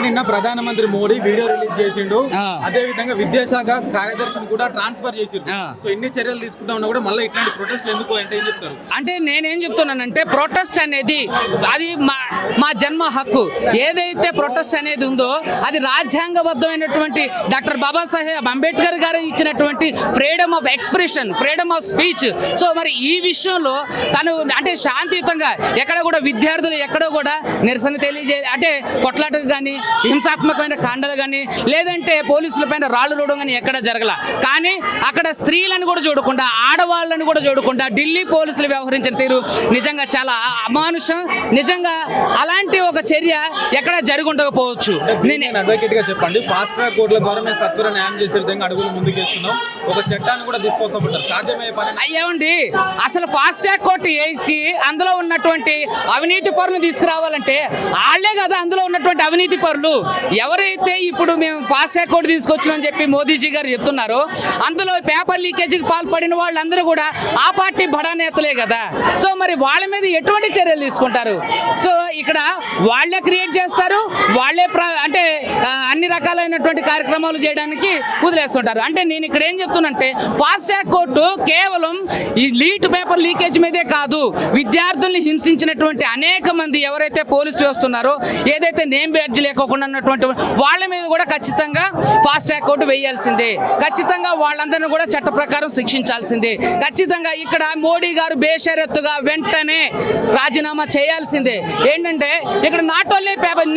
నిన్న ప్రధానమంత్రి Modi video release చేసిండు. అదే విధంగా విద్యాశాఖ కార్యదర్శిని కూడా ట్రాన్స్ఫర్ చేసిండు. సో ఎన్ని చర్యలు తీసుకుంటా ఉన్నా కూడా మళ్ళీ ఇట్లాంటి ప్రొటెస్ట్ ఎందుకు అంటే ఏం చెప్తారు? అంటే నేనేం చెప్తున్నానంటే ప్రొటెస్ట్ అనేది అది మా జన్మ హక్కు. ఏదైతే ప్రొటెస్ట్ అనేది ఉందో అది రాజ్యాంగబద్ధమైనటువంటి డాక్టర్ బాబాసాహెబ్ అంబేద్కర్ గారు ఇచ్చినటువంటి freedom of expression, freedom of speech. So మరి ఈ విషయంలో తను అంటే శాంతియుతంగా ఎక్కడ కూడా విద్యార్థులు ఎక్కడో కూడా నిరసన అంటే కొట్లాటకు కానీ హింసాత్మకమైన కాండలు కానీ లేదంటే పోలీసుల పైన రాళ్ళు రుడడం కానీ ఎక్కడ జరగల. కానీ అక్కడ స్త్రీలను కూడా చూడకుండా ఆడవాళ్ళను కూడా చూడకుండా ఢిల్లీ పోలీసులు వ్యవహరించిన తీరు నిజంగా చాలా అమానుషం. నిజంగా అలాంటి ఒక చర్య ఎక్కడ జరిగి ఉండకపోవచ్చు. నేను అడ్వకేట్ గా చెప్పండి, ఫాస్ట్ ట్రాక్ కోర్టుల ద్వారా మేము సత్వర న్యాయం చేసే విధంగా అడుగులు ముందుకేస్తున్నాం, ఒక చట్టాన్ని కూడా తీసుకొస్తామంటారు. సాధ్యమయ్యే పని అయ్యేవండి. అసలు ఫాస్ట్ ట్రాక్ కోర్టు వేసి అందులో ఉన్నటువంటి అవినీతి పరులు తీసుకురావాలంటే వాళ్ళే కదా అందులో ఉన్నటువంటి అవినీతి పరులు. ఎవరైతే ఇప్పుడు మేము ఫాస్ట్ ట్రాక్ కోర్టు తీసుకొచ్చామని చెప్పి మోదీజీ గారు చెప్తున్నారో అందులో పేపర్ లీకేజీకి పాల్పడిన వాళ్ళందరూ కూడా ఆ పార్టీ బడా నేతలే కదా. సో మరి వాళ్ళ మీద ఎటువంటి చర్యలు తీసుకుంటారు? సో ఇక్కడ వాళ్ళే క్రియేట్ చేస్తారు, వాళ్ళే అంటే అన్ని రకాలైనటువంటి కార్యక్రమాలు చేయడానికి వదిలేస్తుంటారు. అంటే నేను ఇక్కడ ఏం చెప్తున్నంటే ఫాస్ట్ ట్రాక్ కోర్టు కేవలం ఈ పేపర్ లీకేజ్ మీదే కాదు, విద్యార్థుల్ని హింసించినటువంటి అనేక మంది ఎవరైతే పోలీసు వస్తున్నారో ఏదైతే నేమ్ బ్యాడ్జ్ లేకోకుండా ఉన్నటువంటి వాళ్ళ మీద కూడా ఖచ్చితంగా ఫాస్ట్ ట్రాక్ కోర్టు వేయాల్సిందే. ఖచ్చితంగా వాళ్ళందరినీ కూడా చట్ట ప్రకారం శిక్షించాల్సిందే. ఖచ్చితంగా ఇక్కడ మోడీ గారు బేషరత్తుగా వెంటనే రాజీనామా చేయాల్సిందే. ఏంటంటే ఇక్కడ నాట్ ఓన్లీ పేపర్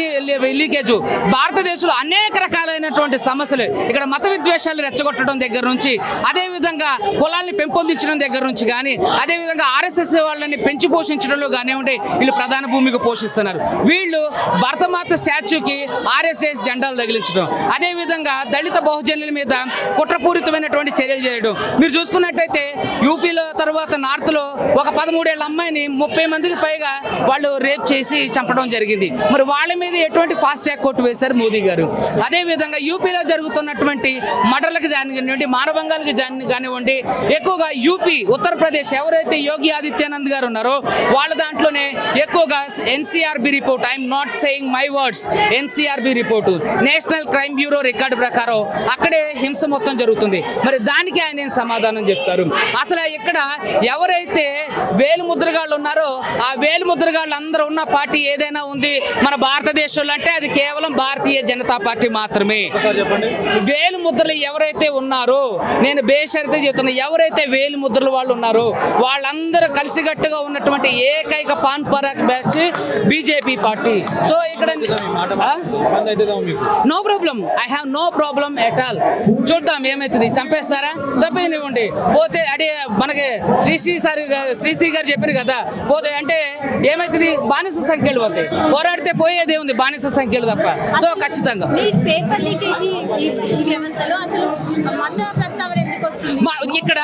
లీకేజ్, భారతదేశంలో అనేక రకాలైనటువంటి సమస్యలు, ఇక్కడ మత విద్వేషాలు రెచ్చగొట్టడం దగ్గర నుంచి, అదేవిధంగా కులాల్ని పెంపొందించడం దగ్గర నుంచి కానీ, అదేవిధంగా ఆర్ఎస్ఎస్ వాళ్ళని పెంచి పోషించడంలో కానివ్వండి వీళ్ళు ప్రధాన భూమిక పోషిస్తున్నారు. వీళ్ళు భరతమాత స్టాచ్యూకి ఆర్ఎస్ఎస్ జెండాలు తగిలించడం, అదేవిధంగా దళిత బహుజనుల మీద కుట్రపూరితమైనటువంటి చర్యలు చేయడం. మీరు చూసుకున్నట్టయితే యూపీలో తర్వాత నార్త్లో ఒక 13 ఏళ్ల అమ్మాయిని 30 మందికి పైగా వాళ్ళు రేప్ చేసి చంపడం జరిగింది. మరి వాళ్ళ మీద ఎటువంటి ఫాస్ట్ ట్రాక్ కోర్టు వేశారు మోదీ గారు? అదేవిధంగా యూపీలో జరుగుతున్నటువంటి మర్డర్లకు కానివ్వండి, మానభంగాలకు కానివ్వండి, ఎక్కువగా యూపీ ఉత్తరప్రదేశ్ ఎవరైతే యోగి ఆదిత్యానంద్ గారు ఉన్నారో వాళ్ళ దాంట్లోనే ఎక్కువగా NCRB report, I'm not saying my words, NCRB report, national crime bureau record ప్రకారం అక్కడే హింస మొత్తం జరుగుతుంది. మరి దానికి ఆయన ఏం సమాధానం చెప్తారు? అసలు ఇక్కడ ఎవరైతే వేలు ముద్రగాళ్ళు ఉన్నారో ఆ వేలు ముద్రగాళ్ళు అందరూ ఉన్న పార్టీ ఏదైనా ఉంది మన భారతదేశంలో అంటే అది కేవలం భారతీయ జనతా పార్టీ మాత్రమే. వేలు ముద్రలు ఎవరైతే ఉన్నారో నేను బేషరతుగా చెప్తున్నా, ఎవరైతే వేలు ముద్రలు వాళ్ళు ఉన్నారో వాళ్ళందరూ కలిసికట్టుగా ఉన్నటువంటి ఏకైక Pan Parag batch BJP party. So ఇక్కడ no problem, I have no problem at all. చూద్దాం ఏమవుతుంది. చంపేస్తారా? చంపేనివ్వండి. పోతే అదే మనకి శ్రీశ్రీ గారు చెప్పారు కదా, పోతే అంటే ఏమవుతుంది? బానిస సంఖ్యలు పోతాయి. పోరాడితే పోయేదే ఉంది బానిస సంఖ్యలు తప్ప. సో ఖచ్చితంగా ఇక్కడ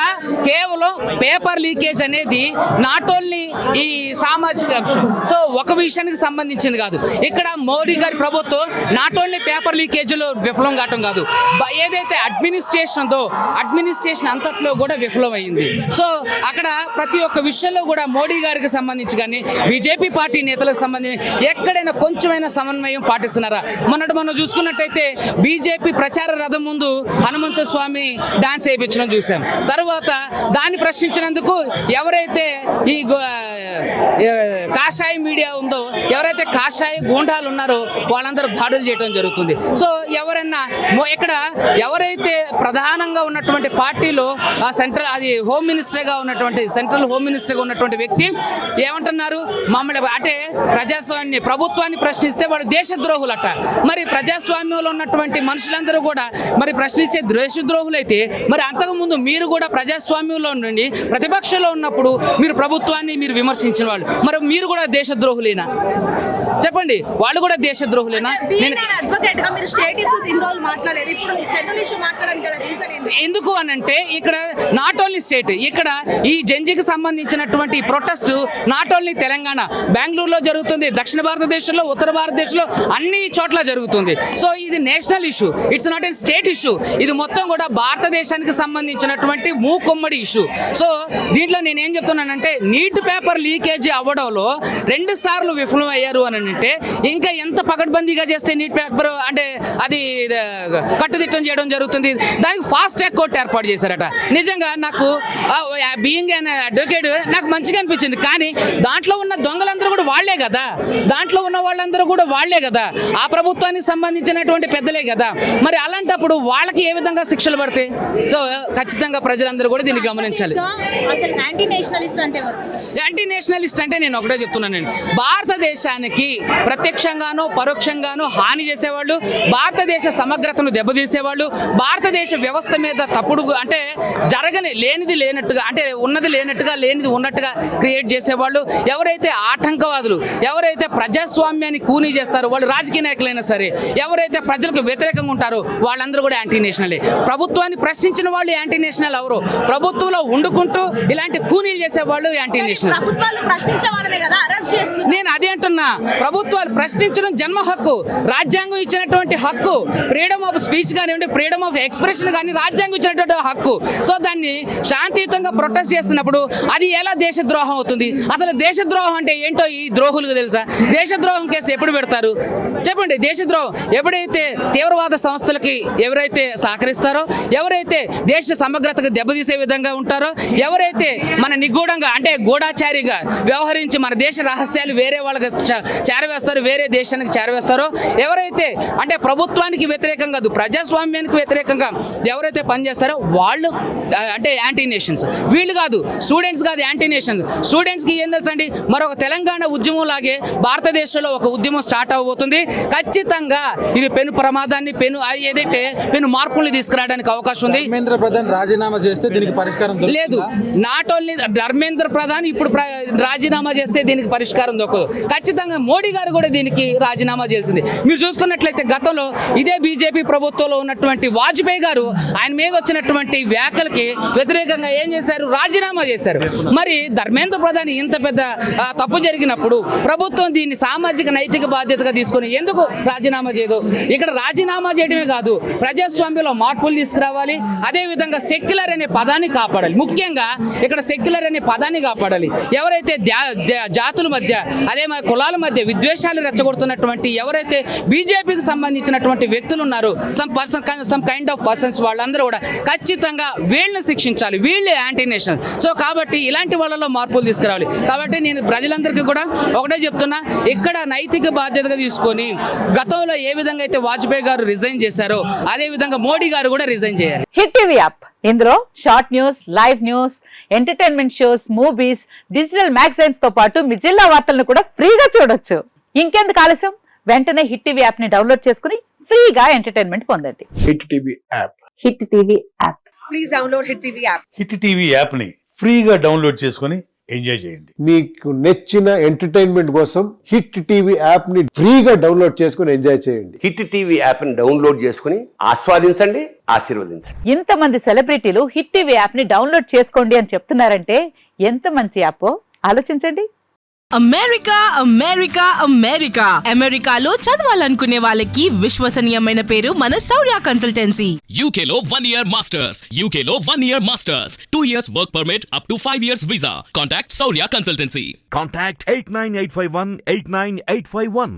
కేవలం పేపర్ లీకేజ్ అనేది నాట్ ఓన్లీ ఈ సామాజిక అంశం. సో ఒక విషయానికి సంబంధించింది కాదు. ఇక్కడ మోడీ గారి ప్రభుత్వం నాట్ ఓన్లీ పేపర్ లీకేజ్లో విఫలం కావటం కాదు, ఏదైతే అడ్మినిస్ట్రేషన్ ఉందో అడ్మినిస్ట్రేషన్ అంతట్లో కూడా విఫలం అయింది. సో అక్కడ ప్రతి ఒక్క విషయంలో కూడా మోడీ గారికి సంబంధించి కానీ బీజేపీ పార్టీ నేతలకు సంబంధించి ఎక్కడైనా కొంచెమైనా సమన్వయం పాటిస్తున్నారా? మనం చూసుకున్నట్టయితే బీజేపీ ప్రచార రథం ముందు హనుమంత స్వామి డాన్స్ వేయించడం చూసాం. తర్వాత దాన్ని ప్రశ్నించినందుకు ఎవరైతే ఈ కాషాయ మీడియా ఉందో, ఎవరైతే కాషాయ గూండాలు ఉన్నారో వాళ్ళందరూ దాడులు చేయడం జరుగుతుంది. సో ఎవరైనా ఇక్కడ ఎవరైతే ప్రధానంగా ఉన్నటువంటి పార్టీలో సెంట్రల్ అది హోమ్ మినిస్టర్గా ఉన్నటువంటి సెంట్రల్ హోమ్ మినిస్టర్గా ఉన్నటువంటి వ్యక్తి ఏమంటున్నారు? మమ్మల్ని అంటే ప్రభుత్వాన్ని ప్రశ్నిస్తే వాడు దేశద్రోహులట. మరి ప్రజాస్వామ్యంలో ఉన్నటువంటి మనుషులందరూ కూడా మరి ప్రశ్నించే దేశద్రోహులైతే మరి అంతకుముందు మీరు కూడా ప్రజాస్వామ్యంలో నుండి ప్రతిపక్షంలో ఉన్నప్పుడు మీరు ప్రభుత్వాన్ని మీరు విమర్శించిన వాళ్ళు, మరి మీరు కూడా దేశద్రోహులేనా? చెప్పండి, వాళ్ళు కూడా దేశద్రోహులేనా? ఎందుకు అనంటే ఇక్కడ నాట్ ఓన్లీ స్టేట్, ఇక్కడ ఈ జంజికి సంబంధించినటువంటి ప్రొటెస్ట్ నాట్ ఓన్లీ తెలంగాణ, బెంగళూరులో జరుగుతుంది, దక్షిణ భారతదేశంలో, ఉత్తర భారతదేశంలో అన్ని చోట్ల జరుగుతుంది. సో ఇది national issue, it's not a state issue. ఇది మొత్తం కూడా భారతదేశానికి సంబంధించినటువంటి మూకుమ్మడి ఇష్యూ. సో దీంట్లో నేనేం చెప్తున్నానంటే నీట్ పేపర్ లీకేజీ అవ్వడంలో 2 సార్లు విఫలం అయ్యారు అని అంటే ఇంకా ఎంత పకడ్బందీగా చేస్తే నీట్ పేపర్ అంటే అది కట్టుదిట్టం చేయడం జరుగుతుంది. దానికి ఫాస్ట్ ట్రాక్ కోర్టు ఏర్పాటు చేశారట. నిజంగా నాకు బీయింగ్ అన్ అడ్వకేట్ నాకు మంచిగా అనిపించింది. కానీ దాంట్లో ఉన్న దొంగలందరూ కూడా వాళ్లే కదా, దాంట్లో ఉన్న వాళ్ళందరూ కూడా వాళ్లే కదా, ఆ ప్రభుత్వానికి సంబంధించినటువంటి పెద్దలే కదా. మరి అలాంటప్పుడు వాళ్ళకి ఏ విధంగా శిక్షలు పడతాయి? సో ఖచ్చితంగా ప్రజలందరూ కూడా దీన్ని గమనించాలి. అసలు యాంటీ నేషనలిస్ట్ అంటే ఎవరు? యాంటీ నేషనలిస్ట్ అంటే నేను ఒకటే చెప్తున్నానండి, భారతదేశానికి ప్రత్యక్షంగానో పరోక్షంగానో హాని చేసేవాళ్ళు, భారతదేశ సమగ్రతను దెబ్బతీసేవాళ్ళు, భారతదేశ వ్యవస్థ మీద తప్పుడు అంటే లేనిది లేనట్టుగా అంటే ఉన్నది లేనట్టుగా లేనిది ఉన్నట్టుగా క్రియేట్ చేసేవాళ్ళు, ఎవరైతే ఆటంకవాదులు, ఎవరైతే ప్రజాస్వామ్యాన్ని కూనీ చేస్తారో వాళ్ళు రాజకీయ నాయకులైనా సరే, ఎవరైతే ప్రజలకు వ్యతిరేకంగా ఉంటారో వాళ్ళందరూ కూడా యాంటీ నేషనలే. ప్రభుత్వాన్ని ప్రశ్నించిన వాళ్ళు యాంటీ నేషనల్ ఎవరు? ప్రభుత్వంలో ఉండుకుంటూ ఇలాంటి కూనీలు చేసేవాళ్ళు యాంటీ నేషనల్స్. నేను అదే అంటున్నా, ప్రభుత్వాలు ప్రశ్నించడం జన్మ హక్కు, రాజ్యాంగం ఇచ్చినటువంటి హక్కు. ఫ్రీడమ్ ఆఫ్ స్పీచ్ కానివ్వండి, ఫ్రీడమ్ ఆఫ్ ఎక్స్ప్రెషన్ కానీ రాజ్యాంగం ఇచ్చినటువంటి హక్కు. సో దాన్ని శాంతియుతంగా ప్రొటెస్ట్ చేస్తున్నప్పుడు అది ఎలా దేశద్రోహం అవుతుంది? అసలు దేశద్రోహం అంటే ఏంటో ఈ ద్రోహులకు తెలుసా? దేశద్రోహం కేసు ఎప్పుడు పెడతారు చెప్పండి? దేశద్రోహం ఎప్పుడైతే తీవ్రవాద సంస్థలకి ఎవరైతే సహకరిస్తారో, ఎవరైతే దేశ సమగ్రతకు దెబ్బతీసే విధంగా ఉంటారో, ఎవరైతే మన నిగూఢంగా అంటే గూఢాచారిగా వ్యవహరించి మన దేశ రహస్యాలు వేరే వాళ్ళకి చేరవేస్తారో, వేరే దేశానికి చేరవేస్తారో, ఎవరైతే అంటే ప్రభుత్వానికి వ్యతిరేకంగా కాదు ప్రజాస్వామ్యానికి వ్యతిరేకంగా ఎవరైతే పనిచేస్తారో వాళ్ళు అంటే యాంటీ నేషన్స్. వీళ్ళు కాదు, స్టూడెంట్స్ కాదు యాంటీ నేషన్స్. స్టూడెంట్స్కి ఏం తెలుసండి, మరొక తెలంగాణ ఉద్యమం లాగే భారతదేశంలో ఒక ఉద్యమం స్టార్ట్ అవబోతుంది. ఖచ్చితంగా ఇది పెను ప్రమాదాన్ని ఏదైతే పెను మార్పుల్ని తీసుకురావడానికి అవకాశం ఉంది. ధర్మేంద్ర ప్రధాన్ రాజీనామా చేస్తే దీనికి పరిష్కారం లేదు. నాట్ ఓన్లీ ధర్మేంద్ర ప్రధాన్ ఇప్పుడు రాజీనామా చేస్తే దీనికి పరిష్కారం దొరకదు. ఖచ్చితంగా మోడీ గారు కూడా దీనికి రాజీనామా చేయాల్సింది. మీరు చూసుకున్నట్లయితే గతంలో ఇదే బీజేపీ ప్రభుత్వంలో ఉన్నటువంటి వాజ్పేయి గారు ఆయన మీద వచ్చినటువంటి వ్యాఖ్యలకి వ్యతిరేకంగా ఏం చేశారు? రాజీనామా చేశారు. మరి ధర్మేంద్ర ప్రధాన్ ఇంత పెద్ద తప్పు జరిగినప్పుడు ప్రభుత్వం దీన్ని సామాజిక నైతిక బాధ్యతగా తీసుకొని ఎందుకు రాజీనామా చేయదు? ఇక్కడ రాజీనామా చేయడమే కాదు, ప్రజాస్వామ్యంలో మార్పులు తీసుకురావాలి. అదేవిధంగా సెక్యులర్ అనే పదాన్ని కాపాడాలి. ముఖ్యంగా ఇక్కడ సెక్యులర్ అనే పదాన్ని కాపాడాలి. ఎవరైతే జాతుల మధ్య అదే కులాల మధ్య విద్వేషాలు రెచ్చగొడుతున్నటువంటి ఎవరైతే బీజేపీకి సంబంధించినటువంటి వ్యక్తులు ఉన్నారు, సమ్ కైండ్ ఆఫ్ పర్సన్స్, వాళ్ళందరూ కూడా ఖచ్చితంగా వీళ్ళని శిక్షించాలి. వీళ్ళే యాంటీ నేషనల్. సో కాబట్టి ఇలాంటి వాళ్ళలో మార్పులు తీసుకురావాలి. కాబట్టి నేను ప్రజలందరికీ కూడా ఒకటే చెప్తున్నా, ఇక్కడ నైతిక బాధ్యతగా తీసుకొని గతంలో ఏ విధంగా అయితే వాజ్పేయి గారు రిజైన్ చేశారో అదే విధంగా మోడీ గారు కూడా రిజైన్ చేయాలి. హిట్ టీవీ యాప్, ఇందులో short news, live news, entertainment shows, movies, digital magazines తో పాటు మీ జిల్లా వార్తలను కూడా ఫ్రీగా చూడొచ్చు. ఇంకెందుకు ఆలస్యం, వెంటనే హిట్ టీవీ యాప్ ని డౌన్లోడ్ చేసుకుని ఫ్రీగా ఎంటర్టైన్మెంట్ పొందండి. Hit TV app. Hit TV app. Please download hit TV app. Hit TV app ని ఫ్రీగా డౌన్లోడ్ చేసుకొని ఎంజాయ్ చేయండి. మీకు నచ్చిన ఎంటర్టైన్మెంట్ కోసం హిట్ టీవీ యాప్ ని ఫ్రీగా డౌన్లోడ్ చేసుకుని ఎంజాయ్ చేయండి. హిట్ టీవీ యాప్ ని డౌన్లోడ్ చేసుకుని ఆస్వాదించండి, ఆశీర్వదించండి. ఇంతమంది సెలబ్రిటీలు హిట్ టీవీ యాప్ ని డౌన్లోడ్ చేసుకోండి అని చెప్తున్నారంటే ఎంత మంచి యాప్ ఆలోచించండి. అమెరికా అమెరికా అమెరికా అమెరికాలో చదవాలనుకునే వాళ్ళకి విశ్వసనీయమైన పేరు మన శౌర్య కన్సల్టెన్సీ. UK లో 1 year masters, UK లో 1 year masters, 2 years work permit up to 5 years visa. Contact Saurya Consultancy. Contact 89851 89851.